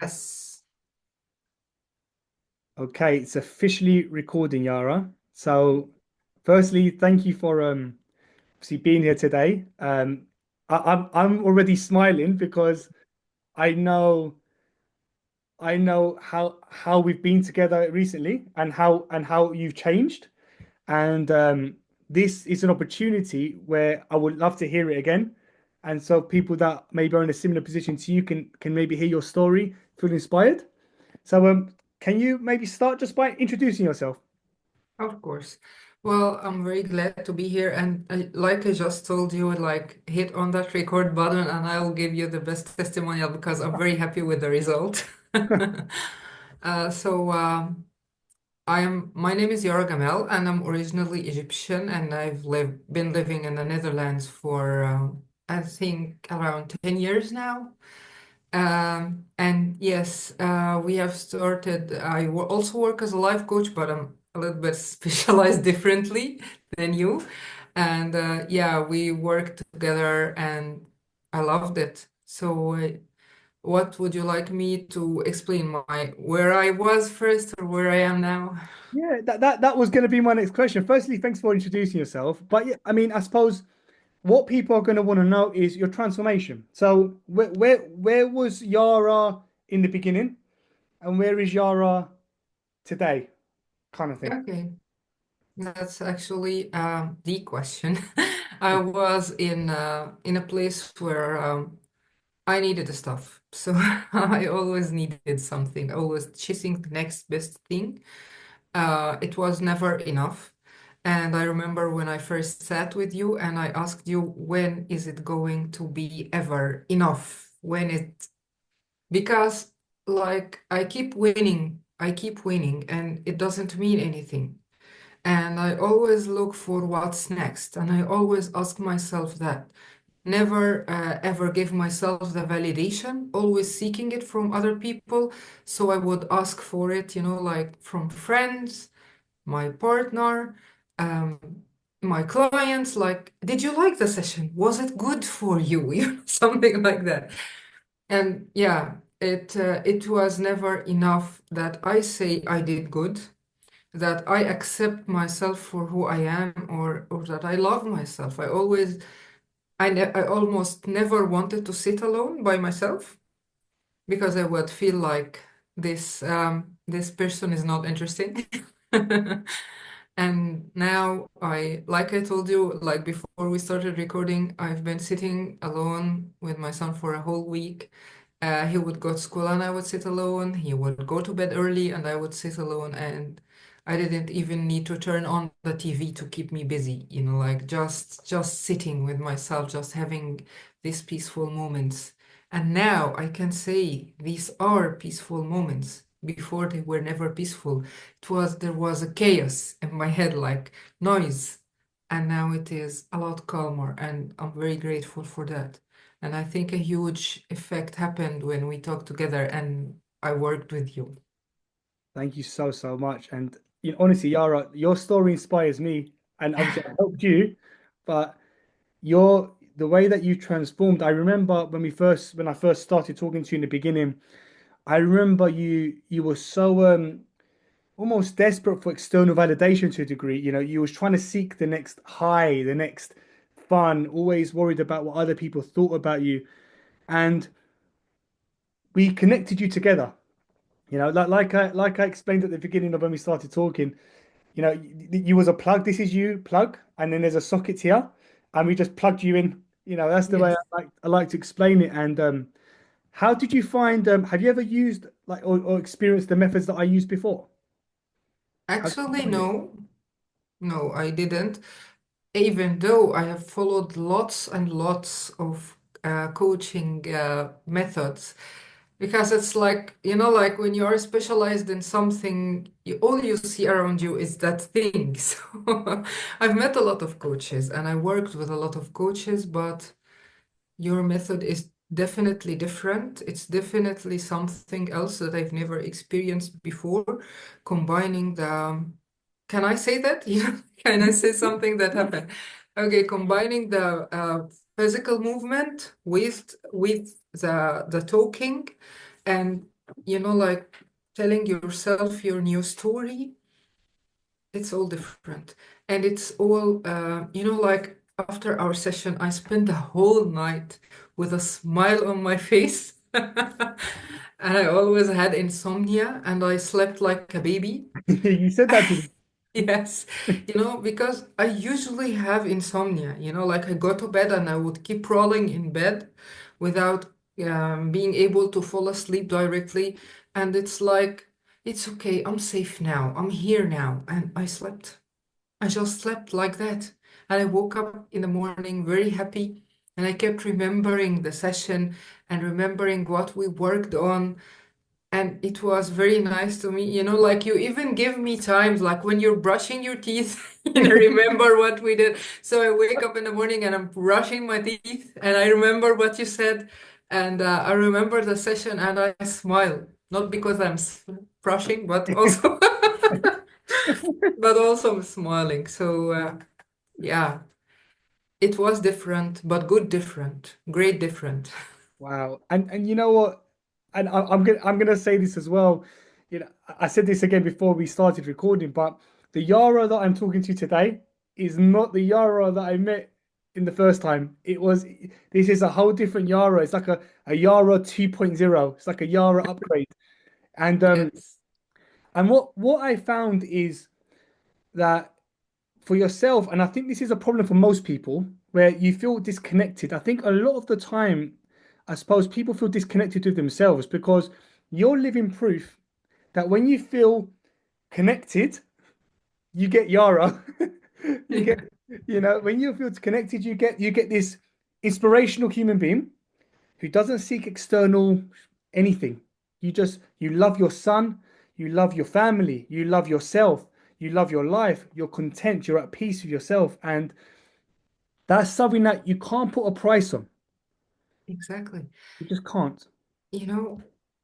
Yes, Okay, it's officially recording, Yara. So, firstly, thank you for obviously being here today. I'm already smiling because I know I know how we've been together recently and how you've changed. And this is an opportunity where I would love to hear it again. And so people that maybe are in a similar position to you can maybe hear your story, feel inspired. So can you maybe start just by introducing yourself? of course. Well, I'm very glad to be here. And like I just told you, like hit on that record button and I'll give you the best testimonial because I'm very happy with the result. So my name is Yara Gamel and I'm originally Egyptian and been living in the Netherlands for I think around 10 years now. And yes, we have started. Also work as a life coach, but I'm a little bit specialized differently than you. And yeah, we worked together and I loved it. So, what would you like me to explain my where I was first or where I am now? Yeah, that was going to be my next question. Firstly, thanks for introducing yourself. But yeah, I mean, I suppose what people are going to want to know is your transformation. So where was Yara in the beginning, and where is Yara today, kind of thing. Okay, that's actually the question. I was in a place where I needed the stuff. So I always needed something, always chasing the next best thing. It was never enough. And I remember when I first sat with you and I asked you, when is it going to be ever enough? Because like I keep winning, and it doesn't mean anything. And I always look for what's next. And I always ask myself that. Never ever give myself the validation, always seeking it from other people. So I would ask for it, like from friends, my partner, um, my clients, like, did you like the session? Was it good for you? Something like that. And yeah, it was never enough that I say I did good, that I accept myself for who I am, or that I love myself. I almost never wanted to sit alone by myself because I would feel like this person is not interesting. And now like I told you, like before we started recording, I've been sitting alone with my son for a whole week. He would go to school and I would sit alone. He would go to bed early and I would sit alone. And I didn't even need to turn on the TV to keep me busy, like just sitting with myself, just having these peaceful moments. And now I can say these are peaceful moments. Before they were never peaceful. There was a chaos in my head, like noise. And now it is a lot calmer, and I'm very grateful for that. And I think a huge effect happened when we talked together and I worked with you. Thank you so much. And honestly, Yara, your story inspires me, and obviously I helped you, but the way that you transformed. I remember when I first started talking to you in the beginning. I remember you were so almost desperate for external validation to a degree. You was trying to seek the next high, the next fun, always worried about what other people thought about you. And we connected you together. Like I explained at the beginning of when we started talking. You was a plug. This is you plug, and then there's a socket here, and we just plugged you in. That's the way Yes. I like to explain it. And how did you find? Have you ever used or experienced the methods that I used before? How did you Actually, find it? no, no, I didn't. Even though I have followed lots and lots of coaching methods, because it's like, like when you are specialized in something, all you see around you is that thing. So I've met a lot of coaches and I worked with a lot of coaches, but your method is definitely different. It's definitely something else that I've never experienced before, combining can I say that? Yeah, can I say something that happened? Okay, combining the physical movement with the talking, and like telling yourself your new story, it's all different. And it's all, like after our session, I spent the whole night with a smile on my face. And I always had insomnia and I slept like a baby. You said that to Yes, because I usually have insomnia, like I go to bed and I would keep rolling in bed without being able to fall asleep directly. And it's like, it's okay, I'm safe now, I'm here now. And I slept. I just slept like that. And I woke up in the morning very happy. And I kept remembering the session and remembering what we worked on, and it was very nice to me, like you even give me times, like when you're brushing your teeth, remember what we did. So I wake up in the morning and I'm brushing my teeth and I remember what you said. And I remember the session and I smile, not because I'm brushing, but also, but also I'm smiling. So yeah, it was different, but good different, great different. Wow. And you know what? And I'm gonna say this as well. I said this again before we started recording, but the Yara that I'm talking to today is not the Yara that I met in the first time. This is a whole different Yara. It's like a Yara 2.0. It's like a Yara upgrade. And Yes. what I found is that for yourself, and I think this is a problem for most people, where you feel disconnected. I think a lot of the time, I suppose people feel disconnected with themselves because you're living proof that when you feel connected, you get Yara. You get, Yeah, when you feel connected, you get this inspirational human being who doesn't seek external anything. You love your son, you love your family, you love yourself, you love your life, you're content, you're at peace with yourself, and that's something that you can't put a price on. exactly. You just can't. You know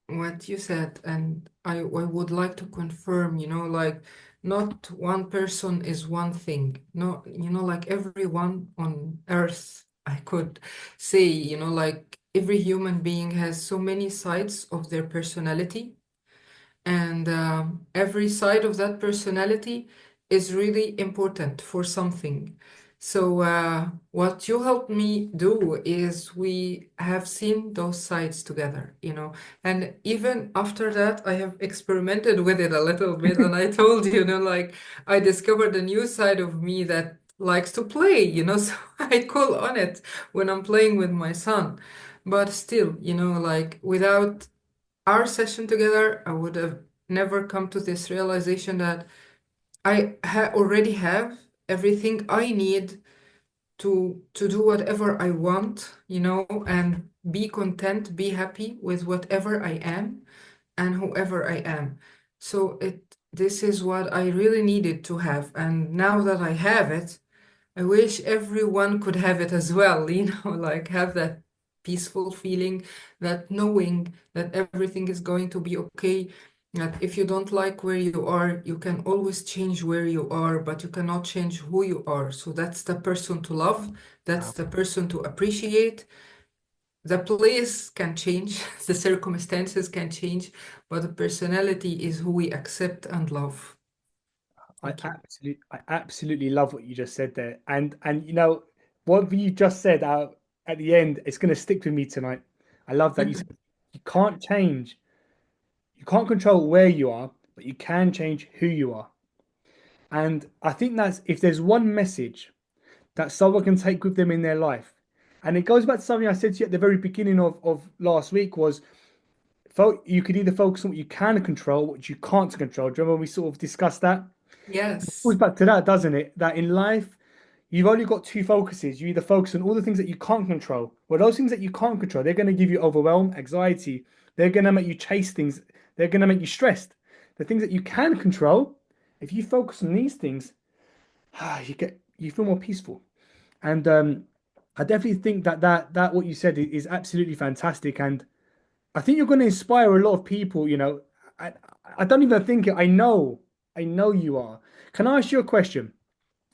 what you said, and I would like to confirm, like not one person is one thing. No, like everyone on earth, I could say, like every human being has so many sides of their personality, and every side of that personality is really important for something. So, what you helped me do is we have seen those sides together, and even after that, I have experimented with it a little bit. And I told you, like I discovered a new side of me that likes to play, so I call on it when I'm playing with my son. But still, like without our session together, I would have never come to this realization that already have everything I need to do whatever I want, and be content, be happy with whatever I am and whoever I am. So this is what I really needed to have. And now that I have it, I wish everyone could have it as well, like have that peaceful feeling, that knowing that everything is going to be okay. That if you don't like where you are, you can always change where you are, but you cannot change who you are. So that's the person to love, that's Wow. the person to appreciate. The place can change, the circumstances can change, but the personality is who we accept and love. Thank you. I absolutely love what you just said there. And what you just said out at the end, it's gonna stick with me tonight. I love that you said you can't change, you can't control where you are, but you can change who you are. And I think that's if there's one message that someone can take with them in their life. And it goes back to something I said to you at the very beginning of last week was you could either focus on what you can control, what you can't control. Do you remember when we sort of discussed that? It goes Yes, back to that, doesn't it? That in life, you've only got two focuses. You either focus on all the things that you can't control. Well, those things that you can't control, they're going to give you overwhelm, anxiety. They're going to make you chase things. They're going to make you stressed. The things that you can control, if you focus on these things, you feel more peaceful. And I definitely think that what you said is absolutely fantastic. And I think you're going to inspire a lot of people. I I don't even think it. I know you are. Can I ask you a question?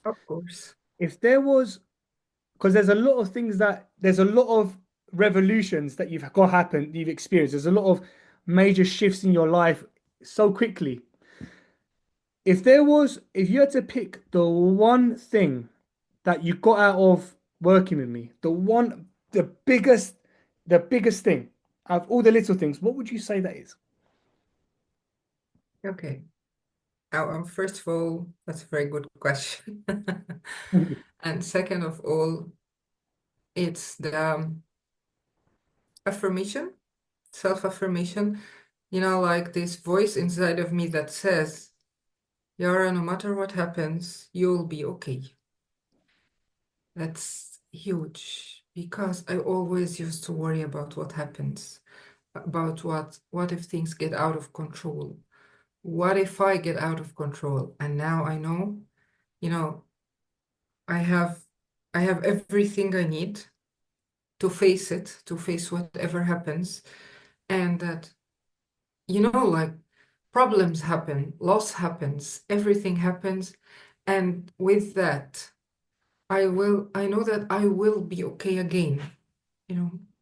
of course. If there was, because there's a lot of revolutions that you've got happen, you've experienced. There's a lot of major shifts in your life so quickly. If you had to pick the one thing that you got out of working with me, the biggest thing out of all the little things, what would you say that is? Okay. Now, first of all, that's a very good question. And second of all, it's the affirmation, self-affirmation. Like this voice inside of me that says, Yara, no matter what happens, you'll be okay. That's huge because I always used to worry about what happens, about what if things get out of control? What if I get out of control? And now I know, you know, I have I have everything I need to face it, to face whatever happens, and that, like problems happen, loss happens, everything happens, and with that, I know that I will be okay again,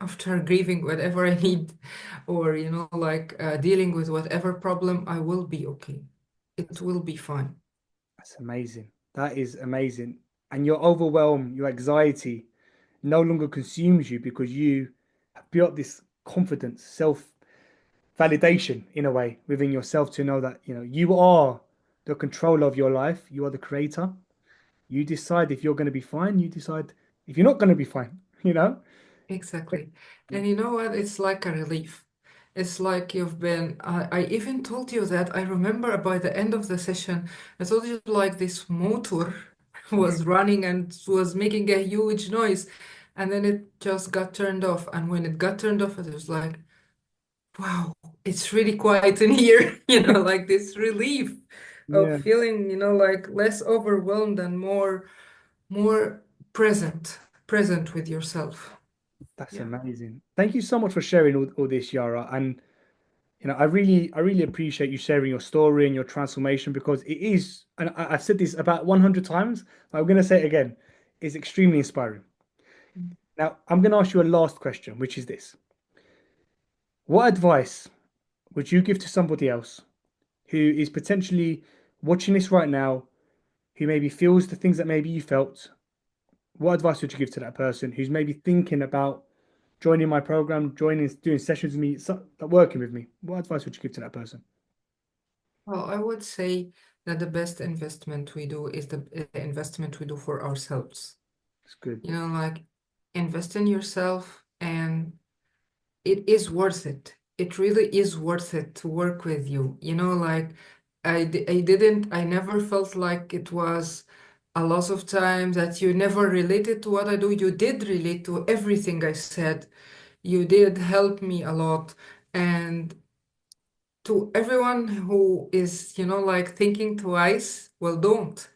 after grieving whatever I need, or, like dealing with whatever problem, I will be okay. It will be fine. That's amazing. That is amazing. And your overwhelm, your anxiety no longer consumes you because you have built up this confidence, self validation in a way within yourself to know that, you are the controller of your life. You are the creator. You decide if you're going to be fine. You decide if you're not going to be fine, you know? Exactly. Yeah. And you know what? It's like a relief. It's like I even told you that I remember by the end of the session, I told you like this motor was running and was making a huge noise. And then it just got turned off. And when it got turned off, it was like, wow, it's really quiet in here, like this relief of Yeah, feeling, like less overwhelmed and more present with yourself. that's Yeah. amazing. Thank you so much for sharing all this, Yara. And I really appreciate you sharing your story and your transformation because it is, and I've said this about 100 times, but I'm going to say it again, it's extremely inspiring. Now, I'm going to ask you a last question, which is this. What advice would you give to somebody else who is potentially watching this right now, who maybe feels the things that maybe you felt? What advice would you give to that person who's maybe thinking about joining my program, doing sessions with me, working with me? What advice would you give to that person? Well, I would say that the best investment we do is the investment we do for ourselves. It's good. Like invest in yourself, and it is worth it. It really is worth it to work with you. Like I never felt like it was a loss of time, that you never related to what I do. You did relate to everything I said. You did help me a lot. And to everyone who is, like thinking twice, well, don't,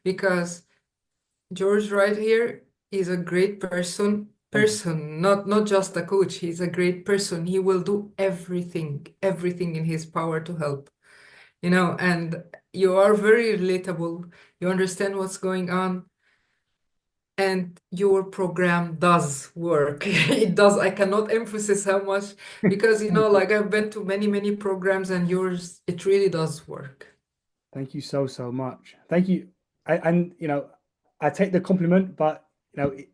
because George right here is a great Thank you. not just a coach. He's a great person. He will do everything in his power to help, and you are very relatable. You understand what's going on. And your program does work. It does. I cannot emphasize how much, because Thank you. like I've been to many, many programs, and yours, it really does work. Thank you so, so much. Thank you. And, I take the compliment, but,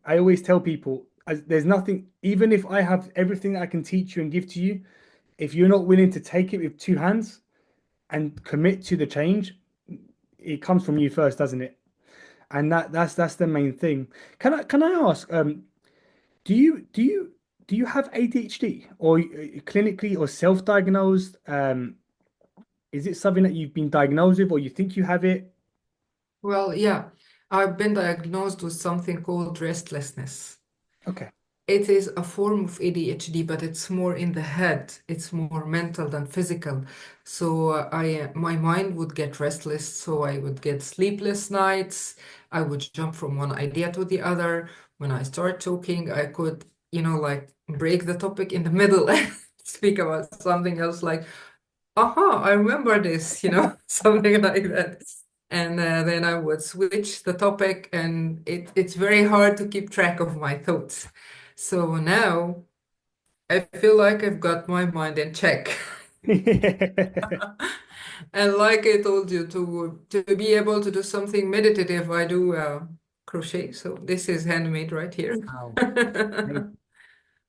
I always tell people there's nothing, even if I have everything that I can teach you and give to you, if you're not willing to take it with two hands and commit to the change, it comes from you first, doesn't it? And that's the main thing. Can I ask, do you do you do you have ADHD or clinically or self-diagnosed? Is it something that you've been diagnosed with or you think you have it? Well, yeah, I've been diagnosed with something called restlessness. Okay. It is a form of ADHD, but it's more in the head. It's more mental than physical. So my mind would get restless, so I would get sleepless nights. I would jump from one idea to the other. When I start talking, I could, like break the topic in the middle and speak about something else, like, aha, I remember this, something like that. And then I would switch the topic, and it's very hard to keep track of my thoughts. So now I feel like I've got my mind in check. And like I told you, to be able to do something meditative, I do crochet. So this is handmade right here. Wow. Amazing.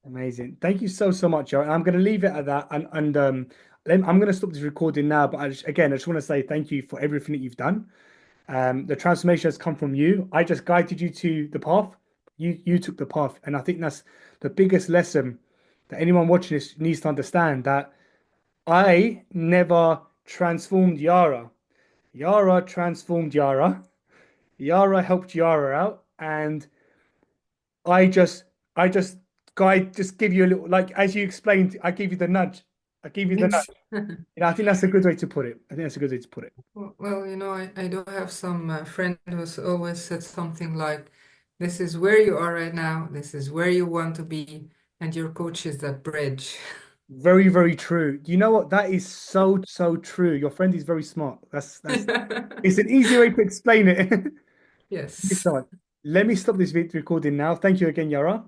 Amazing. Thank you so, so much, Yara. I'm going to leave it at that. I'm going to stop this recording now. But again, I just want to say thank you for everything that you've done. The transformation has come from you. I just guided you to the path. You took the path. And I think that's the biggest lesson that anyone watching this needs to understand, that I never transformed Yara. Yara transformed Yara. Yara helped Yara out. And I just, I just, guide, just give you a little, like, as you explained, I gave you the nudge. I gave you the nudge. It's I think that's a good way to put it. I think that's a good way to put it. well, I do have some friend who's always said something like, "This is where you are right now. This is where you want to be, and your coach is that bridge." Very, very true. You know what? That is so, so true. Your friend is very smart. That's it's an easy way to explain it. Thank you Yes. so much. Let me stop this video recording now. Thank you again, Yara.